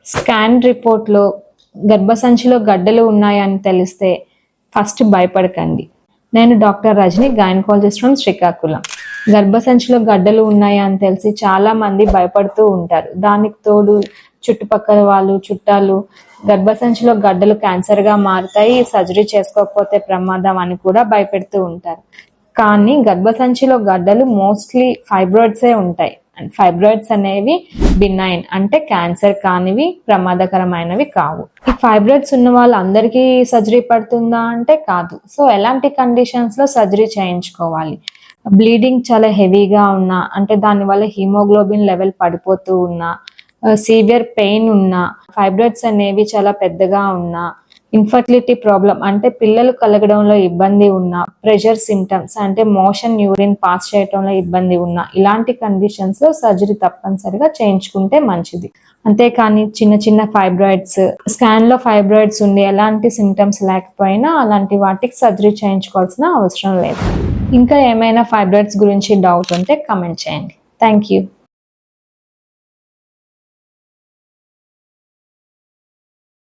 Scan రిపోర్ట్లో గర్భసంచిలో గడ్డలు ఉన్నాయని తెలిస్తే ఫస్ట్ భయపడకండి. నేను doctor Rajani, gynaecologist from Srikakulam. గర్భసంచిలో గడ్డలు ఉన్నాయా అని తెలిసి చాలా మంది భయపడుతూ ఉంటారు. దానికి తోడు చుట్టుపక్కల వాళ్ళు, చుట్టాలు గర్భసంచిలో గడ్డలు క్యాన్సర్గా మారుతాయి, సర్జరీ చేసుకోకపోతే ప్రమాదం అని కూడా భయపెడుతూ ఉంటారు. కానీ గర్భసంచిలో గడ్డలు మోస్ట్లీ ఫైబ్రాయిడ్సే ఉంటాయి. అండ్ ఫైబ్రాయిడ్స్ అనేవి బినైన్, అంటే క్యాన్సర్ కానివి, ప్రమాదకరమైనవి కావు. ఈ ఫైబ్రాయిడ్స్ ఉన్న వాళ్ళందరికీ సర్జరీ పడుతుందా అంటే కాదు. సో ఎలాంటి కండిషన్స్లో సర్జరీ చేయించుకోవాలి? బ్లీడింగ్ చాలా హెవీగా ఉన్నా, అంటే దానివల్ల హిమోగ్లోబిన్ లెవెల్ పడిపోతూ ఉన్నా, సివియర్ పెయిన్ ఉన్నా, ఫైబ్రాయిడ్స్ అనేవి చాలా పెద్దగా ఉన్నా, ఇన్ఫర్టిలిటీ ప్రాబ్లం అంటే పిల్లలు కలగడంలో ఇబ్బంది ఉన్నా, ప్రెషర్ సిమ్టమ్స్ అంటే మోషన్ యూరిన్ పాస్ చేయడంలో ఇబ్బంది ఉన్నా, ఇలాంటి కండిషన్స్లో సర్జరీ తప్పనిసరిగా చేయించుకుంటే మంచిది. అంతేకాని చిన్న చిన్న ఫైబ్రాయిడ్స్, స్కాన్లో ఫైబ్రాయిడ్స్ ఉండి ఎలాంటి సిమ్టమ్స్ లేకపోయినా అలాంటి వాటికి సర్జరీ చేయించుకోవాల్సిన అవసరం లేదు. ఇంకా ఏమైనా ఫైబ్రాయిడ్స్ గురించి డౌట్ ఉంటే కమెంట్ చేయండి. Thank you.